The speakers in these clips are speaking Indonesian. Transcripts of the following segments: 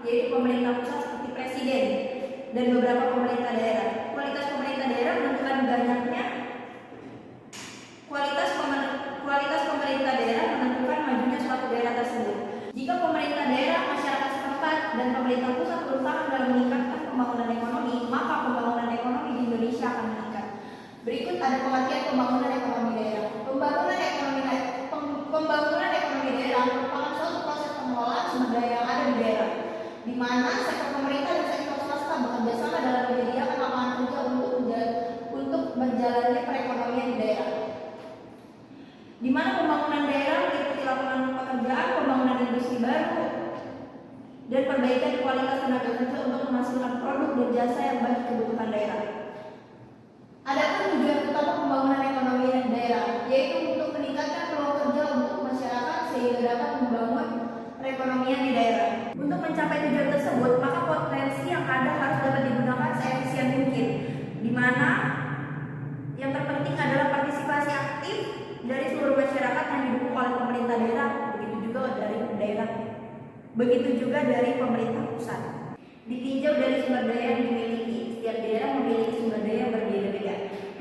yaitu pemerintah pusat seperti presiden dan beberapa pemerintah daerah. Kualitas pemerintah daerah menentukan banyaknya kualitas pemerintah daerah menentukan majunya suatu daerah tersebut. Jika pemerintah daerah, masyarakat setempat, dan pemerintah pusat berusaha dalam meningkatkan pembangunan ekonomi, maka pembangunan ekonomi di Indonesia akan meningkat. Berikut ada pengertian pembangunan ekonomi daerah. Pembangunan ekonomi daerah merupakan suatu proses pengelolaan sumber daya yang ada di daerah, di mana sektor pemerintah dan sektor swasta bekerja sama dalam menyediakan lapangan kerja untuk berjalannya perekonomian di daerah. Di mana pembangunan daerah meliputi lapangan pekerjaan, pembangunan industri baru, dan perbaikan kualitas tenaga kerja untuk menghasilkan produk dan jasa yang baik kebutuhan daerah. Adapun tujuan utama pembangunan ekonomi daerah yaitu untuk meningkatkan peluang kerja untuk masyarakat sehingga dapat membangun perekonomian di daerah. Untuk mencapai tujuan tersebut, maka potensi yang ada harus dapat digunakan seefisien mungkin, di mana yang terpenting adalah partisipasi aktif dari seluruh masyarakat yang didukung oleh pemerintah daerah, begitu juga dari pemerintah pusat. Ditinjau dari sumber daya yang dimiliki, setiap daerah memiliki sumber daya yang berbeda-beda,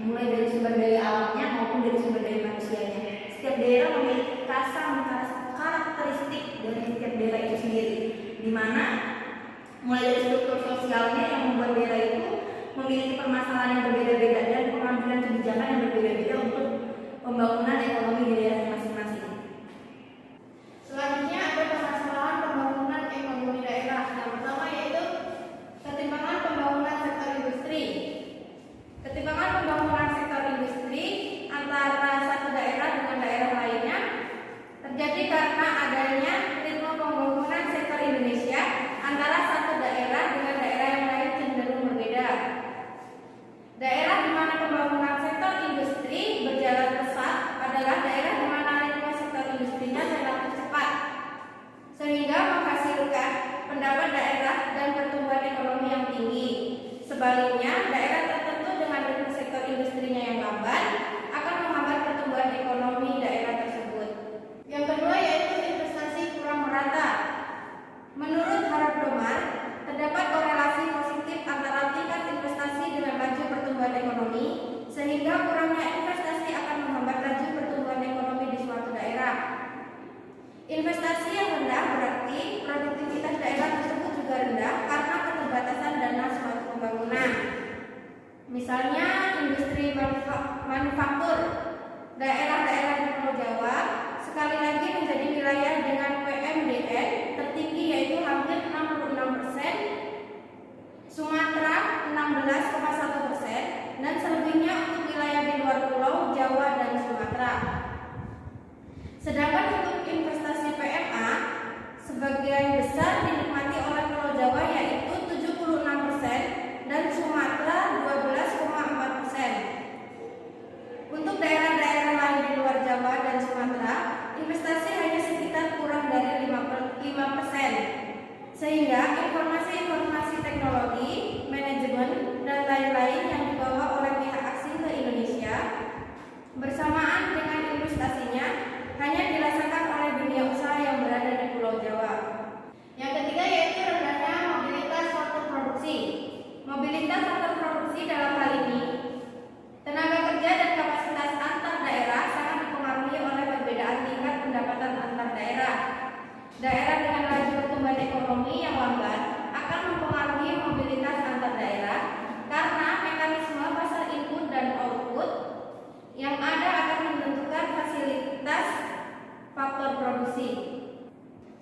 mulai dari sumber daya alamnya maupun dari sumber daya manusianya. Setiap daerah memiliki karakteristik dari setiap daerah itu sendiri, di mana mulai dari struktur sosialnya yang membuat daerah itu memiliki permasalahan yang berbeda-beda dan pengambilan kebijakan yang berbeda-beda untuk pembangunan ekonomi di daerah masing-masing. Selanjutnya ada permasalahan pembangunan ekonomi daerah. Yang pertama yaitu ketimpangan pembangunan sektor industri. Ketimpangan pembangunan sektor industri antara satu daerah dengan daerah lainnya terjadi karena adanya ritme pembangunan sektor Indonesia antara satu daerah dengan daerah yang lain cenderung berbeda. Daerah di mana pembangunan sektor industri berjalan pesat adalah daerah di mana ritme sektor industrinya relatif cepat, sehingga menghasilkan pendapat daerah dan pertumbuhan ekonomi yang tinggi. Sebaliknya, daerah tertentu dengan ritme sektor industrinya yang lambat akan menghambat pertumbuhan ekonomi daerah tersebut. Yang kedua yaitu investasi kurang merata. Menurut Harald Domar, terdapat korelasi positif antara tingkat investasi dengan laju pertumbuhan ekonomi, sehingga kurangnya investasi akan menghambat laju pertumbuhan ekonomi di suatu daerah. Investasi yang rendah berarti produktivitas daerah tersebut juga rendah karena keterbatasan dana suatu pembangunan. Misalnya industri manufaktur. Daerah-daerah di Pulau Jawa sekali lagi menjadi wilayah dengan PMDN tertinggi yaitu hampir 66%, Sumatera 16,1%, dan selebihnya untuk wilayah di luar Pulau Jawa dan Sumatera. Sedangkan untuk investasi PMA sebagian besar dinikmati oleh Pulau Jawa yaitu 76% dan Sumatera 12,4%. Untuk daerah-daerah lain di luar Jawa dan Sumatera, investasi hanya sekitar kurang dari 5%. Sehingga informasi-informasi teknologi, manajemen, dan lain-lain yang dibawa oleh pihak asing ke Indonesia bersamaan dengan investasinya hanya dirasakan oleh dunia usaha yang berada di Pulau Jawa. Yang ketiga yaitu rendahnya mobilitas faktor produksi. Mobilitas faktor produksi dalam hal ini tenaga kerja dan kapasitas antar daerah sangat dipengaruhi oleh perbedaan tingkat pendapatan antar daerah. Daerah dengan laju pertumbuhan ekonomi yang lambat akan mempengaruhi mobilitas antar daerah karena mekanisme pasar input dan output yang ada akan menentukan fasilitas faktor produksi.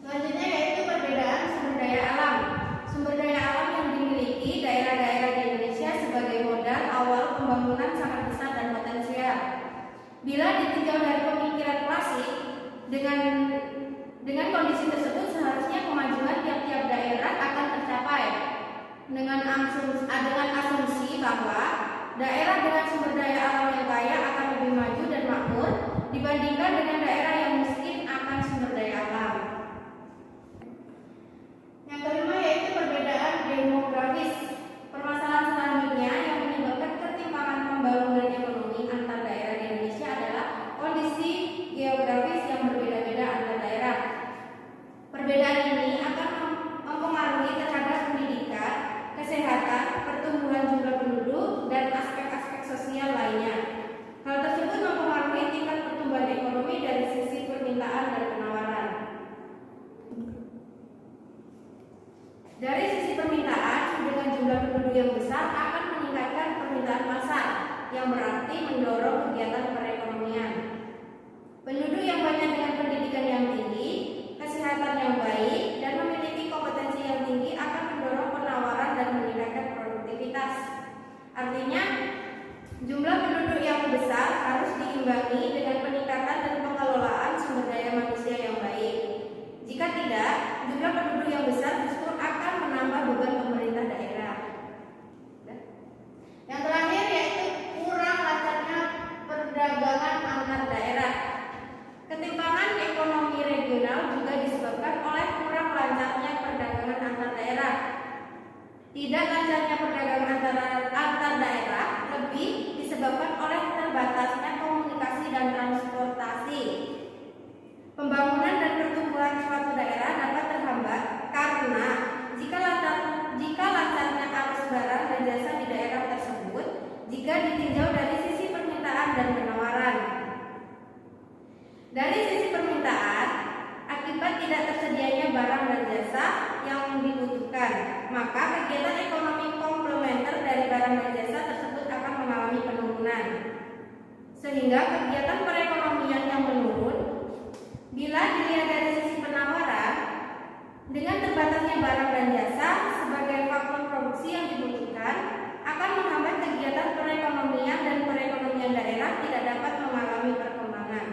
Selanjutnya yaitu perbedaan sumber daya alam. Sumber daya alam yang dimiliki daerah-daerah di Indonesia sebagai modal awal pembangunan sangat besar dan potensial. Bila ditinjau dari pemikiran klasik, dengan kondisi tersebut seharusnya kemajuan tiap-tiap daerah akan tercapai dengan asumsi bahwa daerah dengan sumber daya alam yang kaya akan lebih maju dan makmur dibandingkan dengan daerah yang miskin akan sumber daya alam. Yang kelima yaitu perbedaan demografis. Permasalahan selanjutnya yang menyebabkan ketimpangan pembangunan ekonomi antar daerah di Indonesia adalah kondisi geografis yang berbeda-beda antar daerah. Perbedaan ini akan mempengaruhi yang besar akan meningkatkan permintaan pasar, yang berarti mendorong kegiatan perekonomian. Penduduk yang banyak dengan pendidikan yang tinggi, kesehatan yang baik, dan memiliki kompetensi yang tinggi akan mendorong penawaran dan meningkatkan produktivitas. Artinya, jumlah penduduk yang besar harus diimbangi dengan peningkatan dan pengelolaan sumber daya manusia yang baik. Jika tidak, jumlah penduduk yang besar justru akan menambah beban pemerintah daerah. Yang terakhir yaitu kurang lancarnya perdagangan antar daerah. Ketimpangan ekonomi regional juga disebabkan oleh kurang lancarnya perdagangan antar daerah. Tidak lancarnya perdagangan antar daerah lebih disebabkan oleh terbatasnya komunikasi dan transportasi. Pembangunan dan pertumbuhan suatu daerah dapat terhambat karena jika lancarnya arus barang dan jasa di daerah tersebut jika ditinjau dari sisi permintaan dan penawaran. Dari sisi permintaan, akibat tidak tersedianya barang dan jasa yang dibutuhkan, maka kegiatan ekonomi komplementer dari barang dan jasa tersebut akan mengalami penurunan. Sehingga kegiatan perekonomian yang menurun, bila dilihat dari sisi penawaran, dengan terbatasnya barang dan jasa sebagai faktor produksi yang dibutuhkan, akan menghambat kegiatan perekonomian dan perekonomian daerah tidak dapat mengalami perkembangan.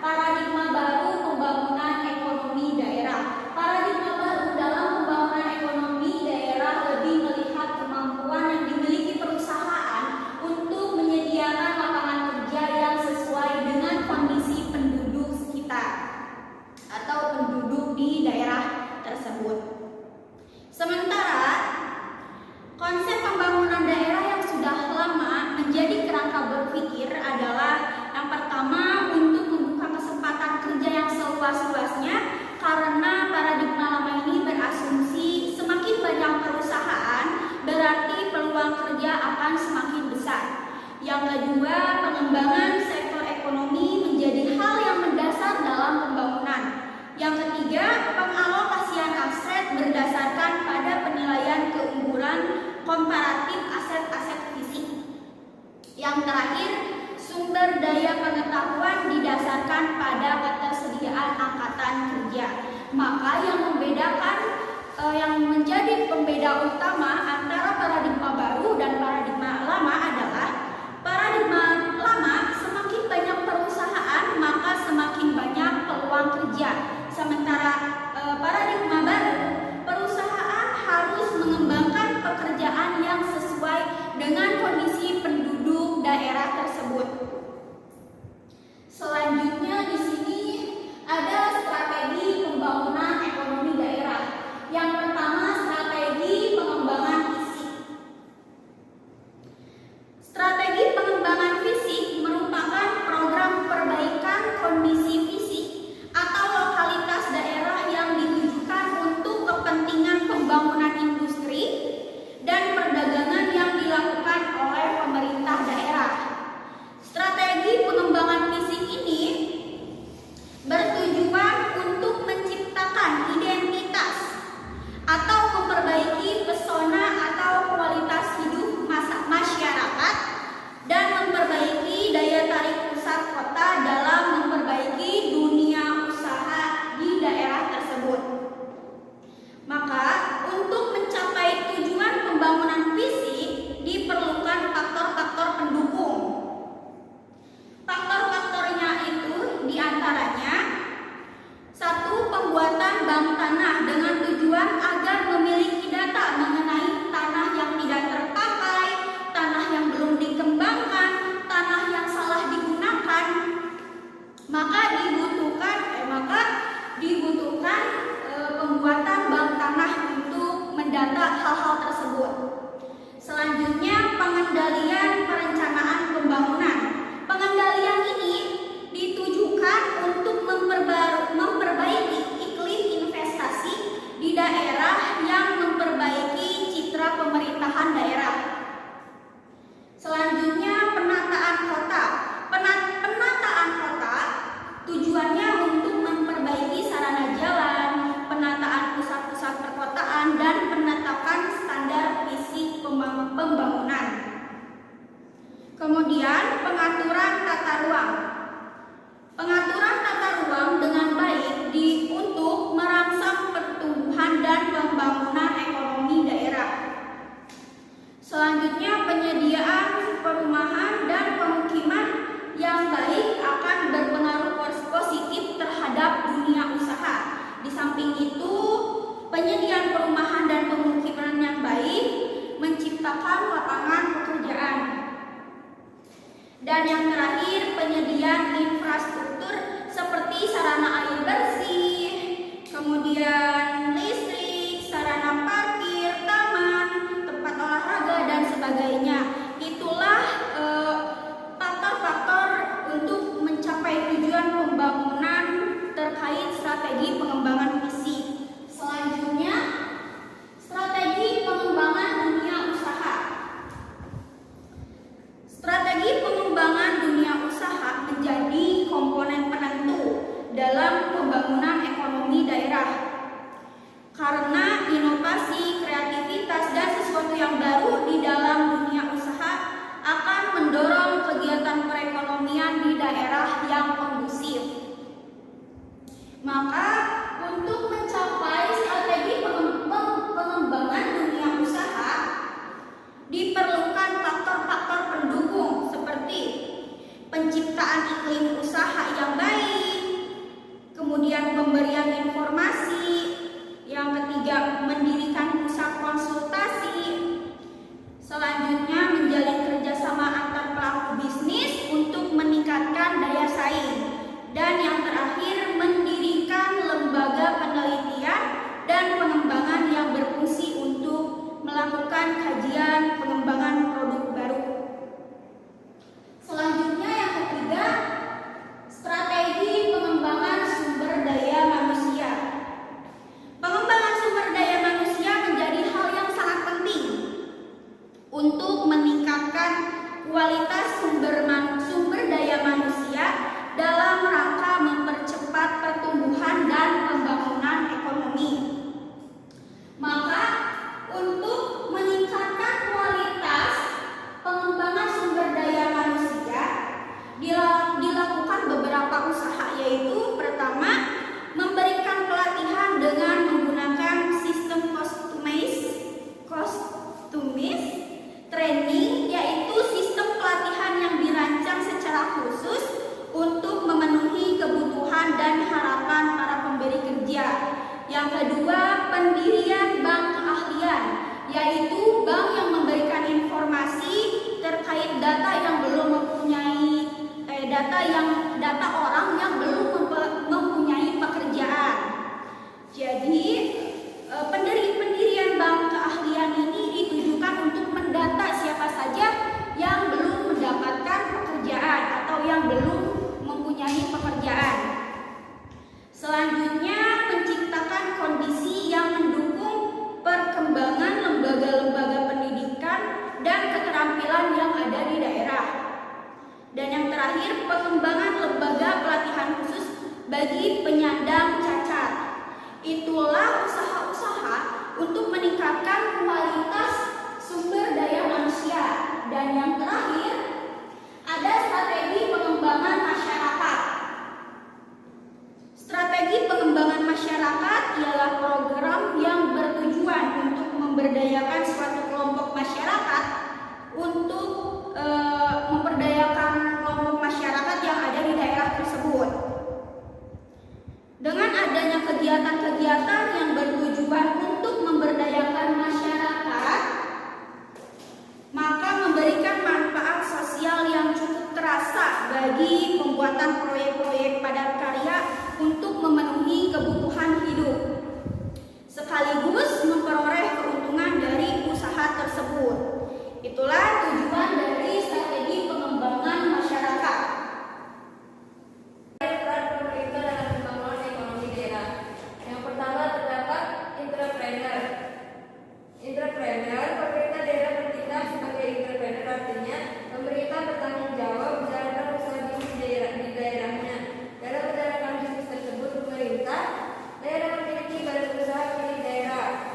Paradigma baru pembangunan ekonomi daerah. Paradigma baru dalam pembangunan ekonomi daerah lebih melihat kemampuan yang dimiliki perusahaan untuk menyediakan lapangan kerja yang sesuai dengan kondisi penduduk sekitar atau penduduk di daerah tersebut. Sementara konsep pembangunan daerah yang sudah lama menjadi kerangka berpikir adalah yang pertama untuk membuka kesempatan kerja yang seluas-luasnya, karena paradigma lama ini berasumsi semakin banyak perusahaan berarti peluang kerja akan semakin besar. Yang kedua, pengembangan sektor ekonomi menjadi hal yang mendasar dalam pembangunan. Yang ketiga, pengalokasian aset berdasarkan pada penilaian keunggulan komparatif aset-aset fisik. Yang terakhir, sumber daya pengetahuan didasarkan pada ketersediaan angkatan kerja. Maka yang membedakan yang menjadi pembeda utama antara paradigma baru dan paradigma lama adalah paradigma lama semakin banyak perusahaan maka semakin banyak peluang kerja. Sementara paradigma baru, perusahaan harus mengembangkan pekerjaan yang sesuai dengan kondisi penduduk daerah tersebut. Selanjutnya di sini ada strategi pembangunan ekonomi daerah. Yang pertama, strategi pengembangan fisik. Strategi pengembangan fisik merupakan program perbaikan kondisi fisik atau lokalitas daerah yang ditujukan untuk kepentingan pembangunan industri dan perdagangan yang dilakukan oleh pemerintah daerah. Strategi pengembangan fisik ini bertujuan untuk menciptakan identitas atau memperbaiki pesona atau kualitas hidup masyarakat dan memperbaiki daya tarik pusat kota dalam memperbaiki dunia usaha di daerah tersebut. Maka untuk mencapai tujuan pembangunan fisik diperlukan faktor-faktor pendukung. Faktor-faktornya itu diantaranya: 1. Pembuatan bank tanah dengan tujuan agar memiliki data mengenai tanah yang tidak terpakai, tanah yang belum dikembangkan, tanah yang salah digunakan. Maka dibutuhkan pembuatan bank tanah untuk mendata hal-hal tersebut. Selanjutnya, pengendalian perencanaan pembangunan. Pengendalian ini ditujukan untuk memperbaiki iklim investasi Dan yang terakhir, penyediaan infrastruktur seperti sarana air bersih, kemudian listrik, sarana parkir, taman, tempat olahraga, dan sebagainya. Itulah faktor-faktor untuk mencapai tujuan pembangunan terkait strategi pengembangan fisik. Selanjutnya, strategi pengembangan dunia usaha. Strategi pengembangan dunia usaha menjadi komponen penentu dalam pembangunan ekonomi daerah. Karena inovasi, kreativitas, dan sesuatu yang baru di dalam dunia usaha akan mendorong kegiatan perekonomian di daerah yang kondusif. Maka untuk mencapai strategi pengembangan dunia usaha diperlukan faktor-faktor pendukung seperti penciptaan iklim usaha yang baik, kemudian pemberian informasi, yang ketiga mendirikan pusat konsultasi, selanjutnya menjalin kerjasama antar pelaku bisnis untuk meningkatkan daya saing, dan yang terakhir mendirikan lembaga penelitian dan pengembangan yang berfungsi untuk melakukan kajian pengembangan produk baru. Selanjutnya yang ketiga, strategi pengembangan sumber daya manusia. Pengembangan sumber daya manusia menjadi hal yang sangat penting untuk meningkatkan kualitas sumber daya manusia dalam rangka mempercepat pertumbuhan dan pembangunan ekonomi. Maka untuk meningkatkan kualitas pengembangan sumber daya manusia dilakukan beberapa usaha, yaitu pertama, memberikan pelatihan dengan menggunakan sistem customize training, yaitu sistem pelatihan yang dirancang secara khusus untuk memenuhi kebutuhan dan harapan para pemberi kerja. Yang kedua, pendirian bank keahlian, yaitu bank yang memberikan informasi terkait data yang belum mempunyai data orang yang belum mempunyai pekerjaan. Jadi pendirian bank keahlian ini ditujukan untuk mendata siapa saja yang belum mendapatkan pekerjaan atau yang belum mempunyai pekerjaan. Selanjutnya, menciptakan kondisi yang mendukung perkembangan lembaga-lembaga pendidikan dan keterampilan yang ada di daerah. Dan yang terakhir, pengembangan lembaga pelatihan khusus bagi penyandang cacat. Itulah usaha-usaha untuk meningkatkan kualitas sumber daya manusia. Dan yang terakhir, ada strategi pengembangan masyarakat. Strategi pengembangan masyarakat ialah program yang bertujuan untuk memberdayakan suatu kelompok masyarakat untuk memberdayakan kelompok masyarakat yang ada di daerah tersebut. Dengan adanya kegiatan-kegiatan yang bertujuan untuk memberdayakan masyarakat, maka memberikan manfaat sosial yang cukup terasa bagi pembuatan proyek-proyek padat karya untuk memenuhi kebutuhan hidup, sekaligus memperoleh keuntungan dari usaha tersebut. Itulah tujuan dari strategi pengembangan masyarakat. Peran pemerintah dalam pembangunan ekonomi daerah. Yang pertama terdapat entrepreneur. Pemerintah daerah bertindak sebagai entrepreneur, artinya pemerintah bertanggung jawab menjalankan usaha bisnis di daerahnya. Dalam menjalankan bisnis tersebut, pemerintah daerah memiliki badan usaha milik daerah.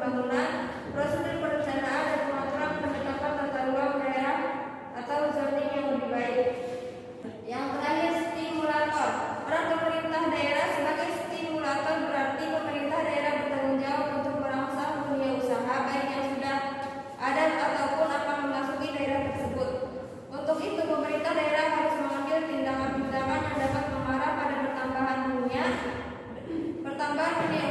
pembangunan, prosedur perencanaan dan pengaturan penetapan tata ruang daerah atau zoning yang lebih baik. Yang terakhir, stimulator. Peran pemerintah daerah sebagai stimulator berarti pemerintah daerah bertanggung jawab untuk merangsang dunia usaha baik yang sudah ada ataupun akan memasuki daerah tersebut. Untuk itu, pemerintah daerah harus mengambil tindakan-tindakan yang dapat mengarah pada pertambahan dunia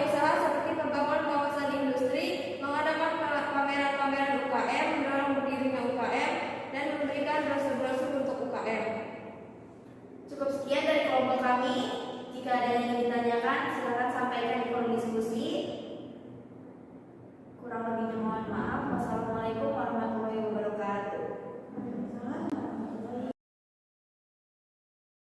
usaha seperti pembangunan kawasan industri, mengadakan pameran-pameran UKM, mendorong berdirinya UKM, dan memberikan brosur-brosur untuk UKM. Cukup sekian dari kelompok kami. Jika ada yang ingin ditanyakan, silakan sampaikan di kolom diskusi. Kurang lebihnya mohon maaf. Wassalamualaikum